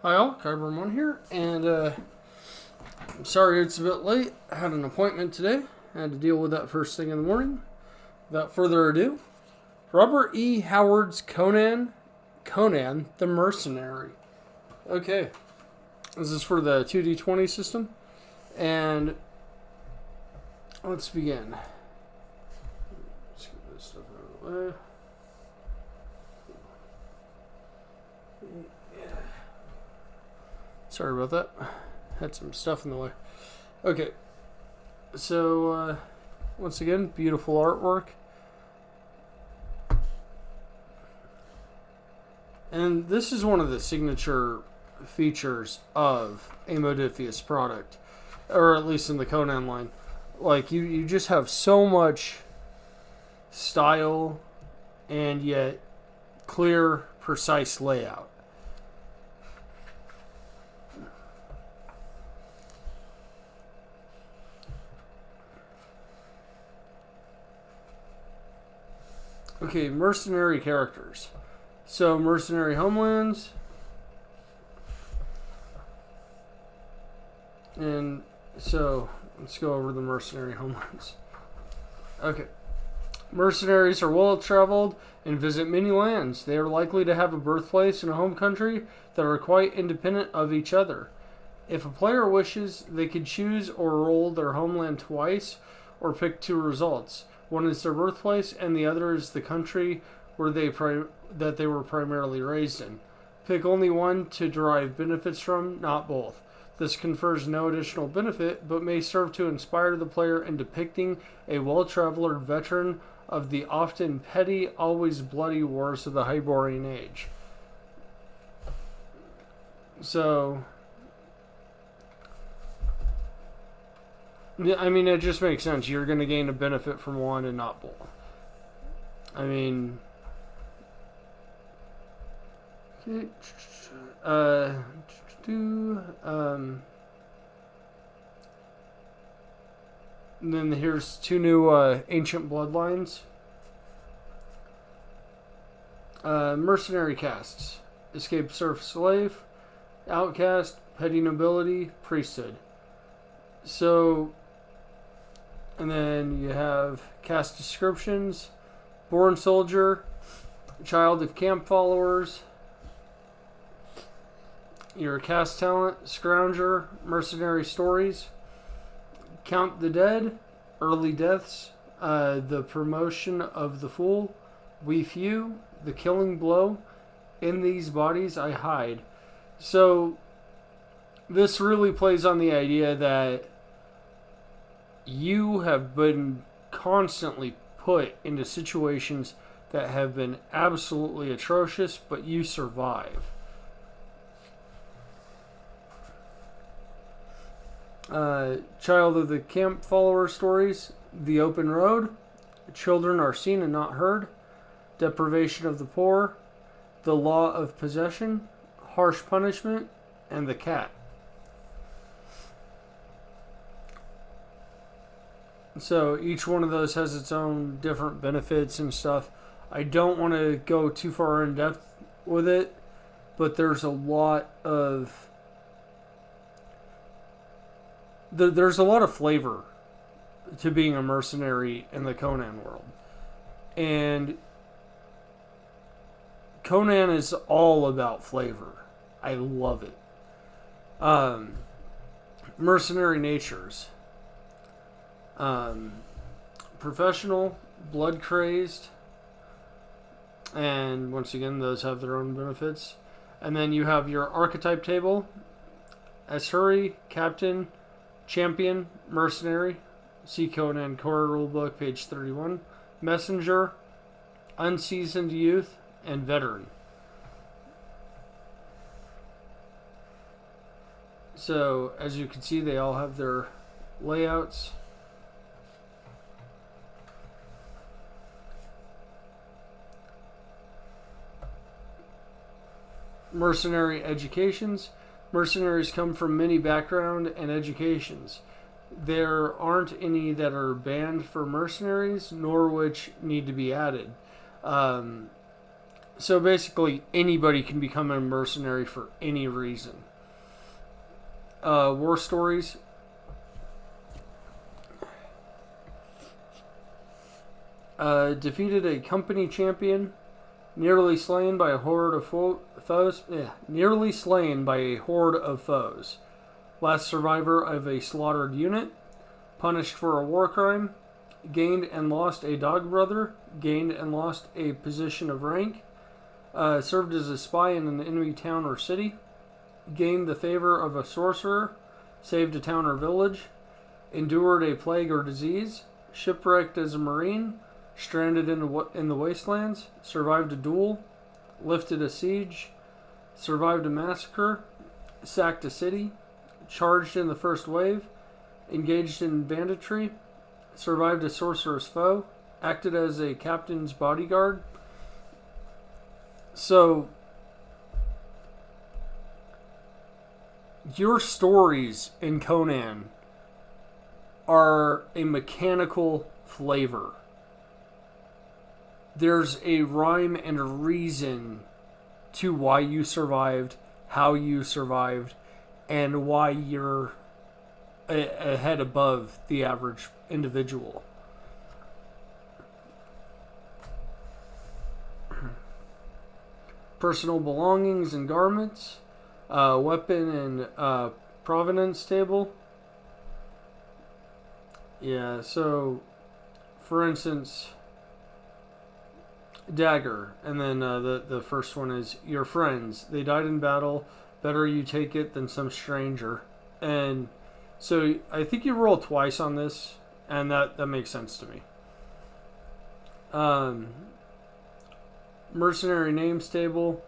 Hi all, Kyber1 here, and I'm sorry it's a bit late. I had an appointment today. I had to deal with that first thing in the morning. Without further ado, Robert E. Howard's Conan the Mercenary. Okay, this is for the 2D20 system, and let's begin. Let's get this stuff out of the way. Sorry about that. Had some stuff in the way. Okay. So, once again, beautiful artwork. And this is one of the signature features of a Modifius product. Or at least in the Conan line. Like, you just have so much style and yet clear, precise layout. Okay, mercenary characters. So, mercenary homelands. And so, let's go over the mercenary homelands. Okay. Mercenaries are well traveled and visit many lands. They are likely to have a birthplace and a home country that are quite independent of each other. If a player wishes, they could choose or roll their homeland twice or pick two results. One is their birthplace, and the other is the country where that they were primarily raised in. Pick only one to derive benefits from, not both. This confers no additional benefit, but may serve to inspire the player in depicting a well-traveled veteran of the often petty, always bloody wars of the Hyborian Age. So, I mean, it just makes sense. You're going to gain a benefit from one and not both. I mean, and then here's two new ancient bloodlines. Mercenary castes: escaped serf slave, outcast, petty nobility, priesthood. So, and then you have caste descriptions: born soldier, child of camp followers. Your caste talent: scrounger, mercenary stories, count the dead, early deaths, the promotion of the fool, we few, the killing blow, in these bodies I hide. So this really plays on the idea that you have been constantly put into situations that have been absolutely atrocious, but you survive. Child of the camp follower stories: the open road, children are seen and not heard, deprivation of the poor, the law of possession, harsh punishment, and the cat. So each one of those has its own different benefits and stuff. I don't want to go too far in depth with it, but there's a lot of flavor to being a mercenary in the Conan world. And Conan is all about flavor. I love it. Mercenary natures. Professional, blood crazed, and once again, those have their own benefits. And then you have your archetype table: Ashuri, Captain, Champion, Mercenary. See Conan Core Rulebook, page 31. Messenger, Unseasoned Youth, and Veteran. So, as you can see, they all have their layouts. Mercenary Educations. Mercenaries come from many backgrounds and educations. There aren't any that are banned for mercenaries, nor which need to be added. So basically, anybody can become a mercenary for any reason. War stories. Defeated a company champion, nearly slain by a horde of foes. Nearly slain by a horde of foes. Last survivor of a slaughtered unit. Punished for a war crime. Gained and lost a dog brother. Gained and lost a position of rank. Served as a spy in an enemy town or city. Gained the favor of a sorcerer. Saved a town or village. Endured a plague or disease. Shipwrecked as a marine. Stranded in the wastelands. Survived a duel. Lifted a siege. Survived a massacre. Sacked a city. Charged in the first wave. Engaged in banditry. Survived a sorcerer's foe. Acted as a captain's bodyguard. So, your stories in Conan are a mechanical flavor. There's a rhyme and a reason to why you survived, how you survived, and why you're a head above the average individual. Personal belongings and garments, weapon and provenance table. Yeah, so for instance, dagger, and then the first one is your friends. They died in battle. Better you take it than some stranger. And so I think you roll twice on this, and that makes sense to me. Mercenary names table.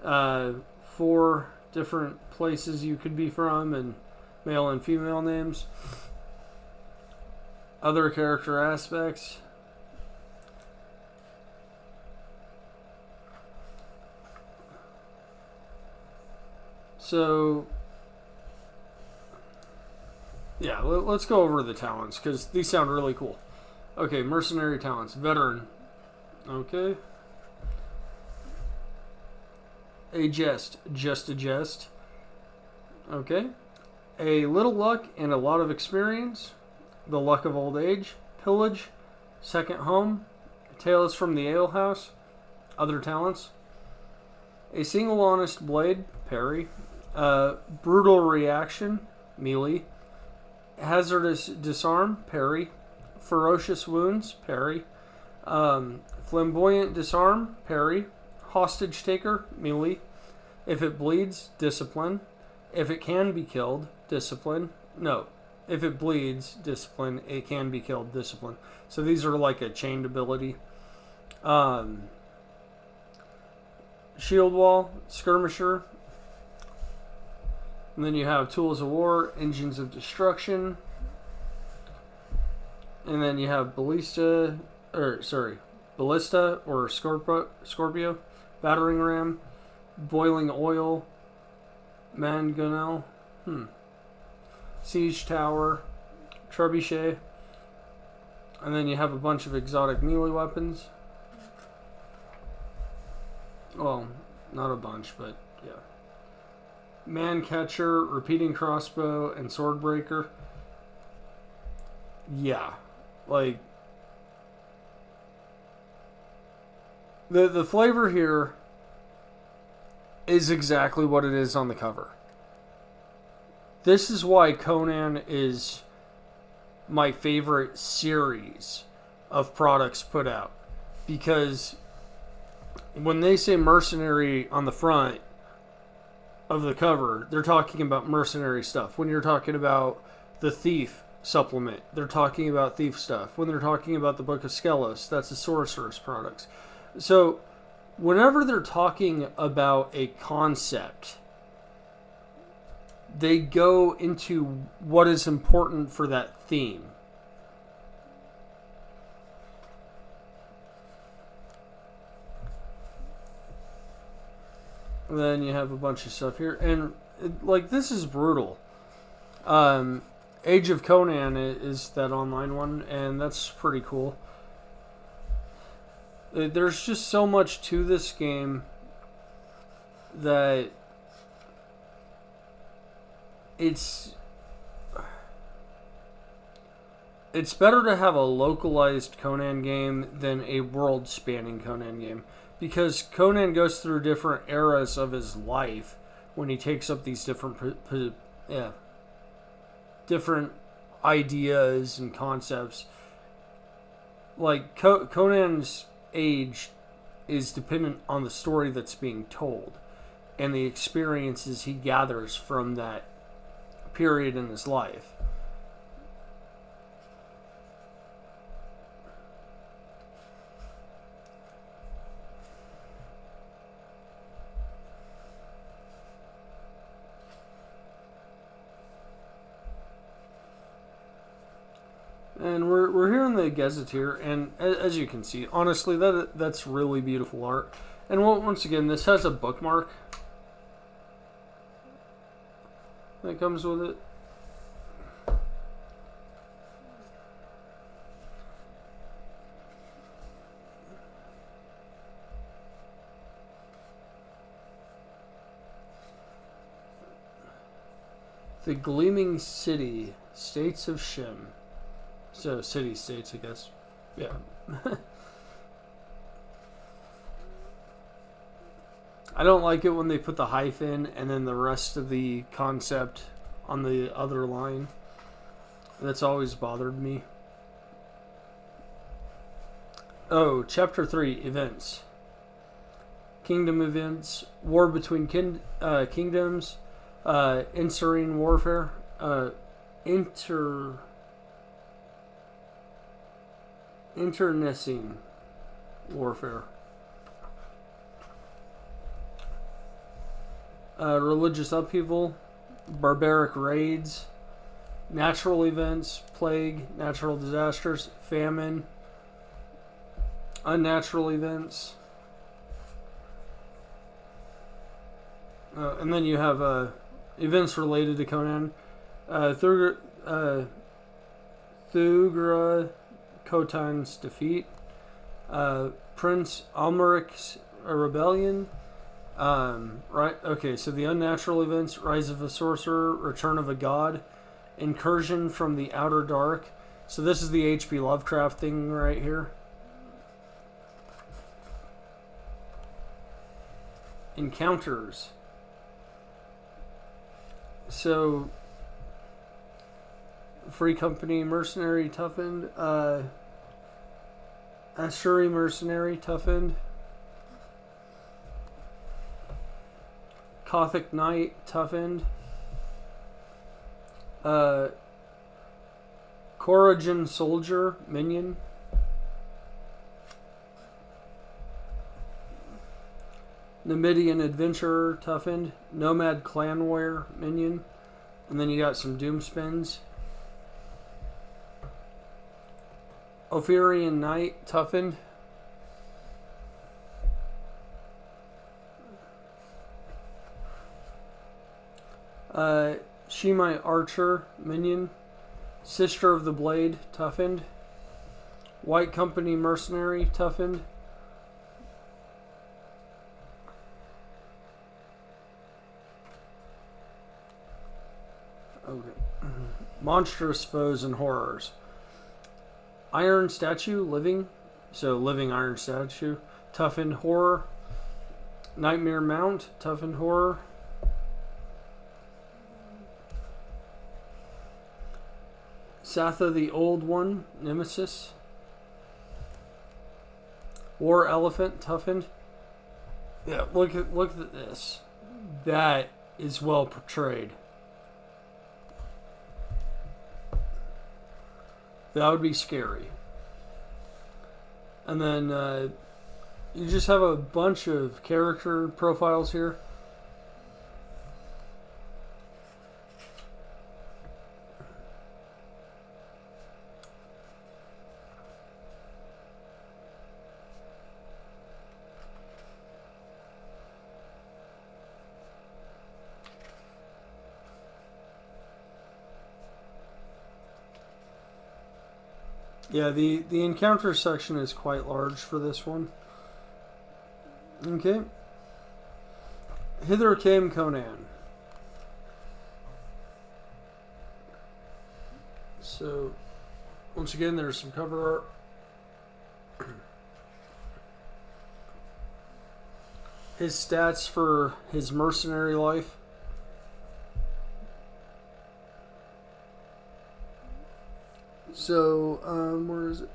4 different places you could be from, and male and female names. Other character aspects. So, yeah, let's go over the talents, because these sound really cool. Okay, Mercenary Talents. Veteran. Okay. A jest. Just a jest. Okay. A little luck and a lot of experience. The luck of old age. Pillage. Second home. Tales from the alehouse. Other talents. A single honest blade. Parry. Brutal reaction. Melee. Hazardous disarm. Parry. Ferocious wounds. Parry. Flamboyant disarm. Parry. Hostage taker. Melee. If it bleeds. Discipline. If it can be killed. Discipline. No. If it bleeds. Discipline. It can be killed. Discipline. So these are like a chained ability. Shield wall. Skirmisher. And then you have Tools of War, Engines of Destruction. And then you have Ballista or Scorpio, Battering Ram, Boiling Oil, Mangonel, Siege Tower, Trebuchet. And then you have a bunch of exotic melee weapons. Well, not a bunch, but yeah. Man Catcher, Repeating Crossbow, and Swordbreaker. Yeah. Like, the flavor here is exactly what it is on the cover. This is why Conan is my favorite series of products put out. Because when they say mercenary on the front of the cover, they're talking about mercenary stuff. When you're talking about the Thief supplement, they're talking about thief stuff. When they're talking about the Book of Skelos, that's the sorcerer's products. So whenever they're talking about a concept, they go into what is important for that theme. And then you have a bunch of stuff here, and like, this is brutal. Age of Conan is that online one, and that's pretty cool. There's just so much to this game that it's better to have a localized Conan game than a world-spanning Conan game, because Conan goes through different eras of his life when he takes up these different ideas and concepts. Like Conan's age is dependent on the story that's being told and the experiences he gathers from that period in his life. And we're here in the Gazetteer, and as you can see, honestly, that's really beautiful art. And once again, this has a bookmark that comes with it. The Gleaming City, States of Shem. So, city-states, I guess. Yeah. I don't like it when they put the hyphen and then the rest of the concept on the other line. That's always bothered me. Oh, Chapter 3, Events. Kingdom events, war between kingdoms, internecine warfare, internecine warfare, religious upheaval, barbaric raids, natural events, plague, natural disasters, famine, unnatural events, and then you have events related to Conan, Thugra Khotan's defeat, Prince Almeric's rebellion. Right. Okay. So the unnatural events: rise of a sorcerer, return of a god, incursion from the outer dark. So this is the H.P. Lovecraft thing right here. Encounters. So Free Company Mercenary toughened. Ashuri Mercenary toughened. Gothic Knight toughened. Corrigan Soldier minion. Numidian Adventurer toughened. Nomad Clan Warrior minion. And then you got some Doom spins. Ophirian Knight toughened. Shemite Archer minion. Sister of the Blade toughened. White Company Mercenary toughened. Okay. Monstrous Foes and Horrors. Iron Statue, living. So, living Iron Statue. Toughened Horror. Nightmare Mount, Toughened Horror. Satha the Old One, Nemesis. War Elephant, Toughened. Yeah, look at this. That is well portrayed. That would be scary. And then you just have a bunch of character profiles here. Yeah, the encounter section is quite large for this one. Okay. Hither came Conan. So, once again, there's some cover art. His stats for his mercenary life. So, where is it?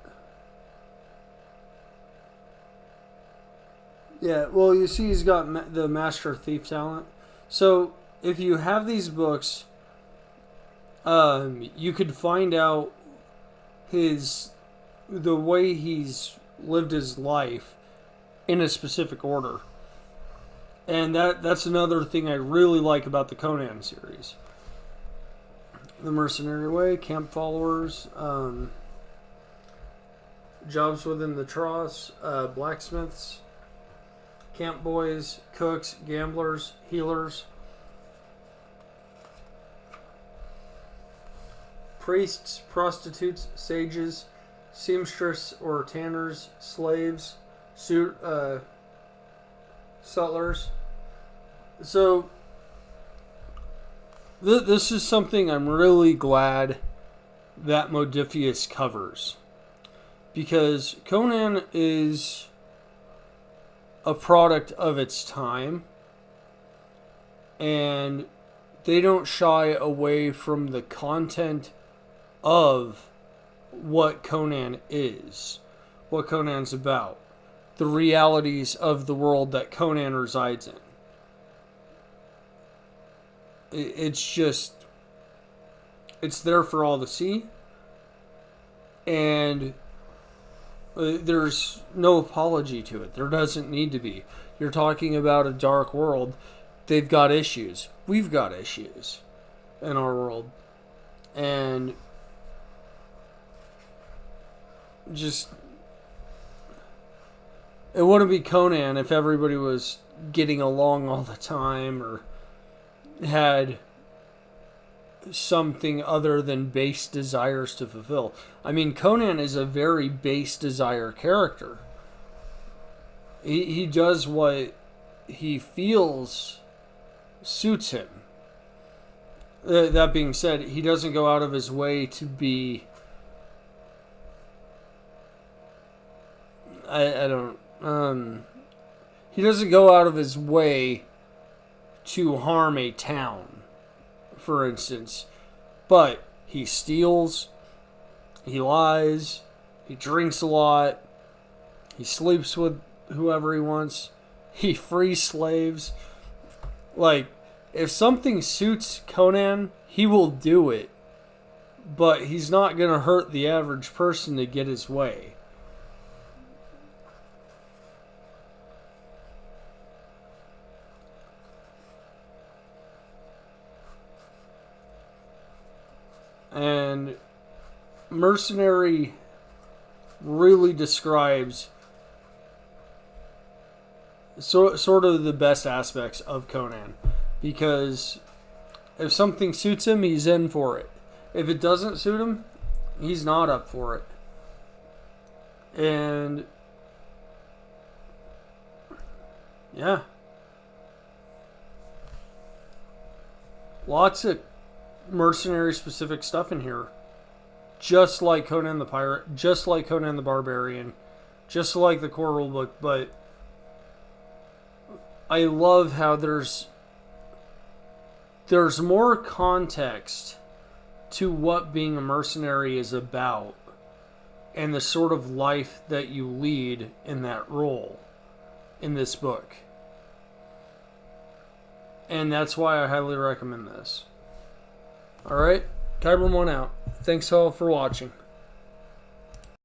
Yeah, well, you see he's got the Master Thief talent. So, if you have these books, you could find out the way he's lived his life in a specific order. And that's another thing I really like about the Conan series. The Mercenary Way, Camp Followers, Jobs Within the Tross, Blacksmiths, Camp Boys, Cooks, Gamblers, Healers, Priests, Prostitutes, Sages, Seamstress or Tanners, Slaves, Sutlers. So, this is something I'm really glad that Modiphius covers. Because Conan is a product of its time. And they don't shy away from the content of what Conan is. What Conan's about. The realities of the world that Conan resides in. It's there for all to see. And there's no apology to it. There doesn't need to be. You're talking about a dark world. They've got issues. We've got issues in our world. And just, it wouldn't be Conan if everybody was getting along all the time or had something other than base desires to fulfill. I mean, Conan is a very base desire character. He does what he feels suits him. That being said, he doesn't go out of his way to be... he doesn't go out of his way to harm a town, for instance. But he steals, he lies, he drinks a lot, he sleeps with whoever he wants, he frees slaves. Like, if something suits Conan, he will do it. But he's not going to hurt the average person to get his way. And Mercenary really describes sort of the best aspects of Conan. Because if something suits him, he's in for it. If it doesn't suit him, he's not up for it. And yeah. Lots of mercenary specific stuff in here. Just like Conan the Pirate, just like Conan the Barbarian, just like the core rulebook, but I love how there's more context to what being a mercenary is about and the sort of life that you lead in that role in this book. And that's why I highly recommend this. Alright, Kyber1 out. Thanks all for watching.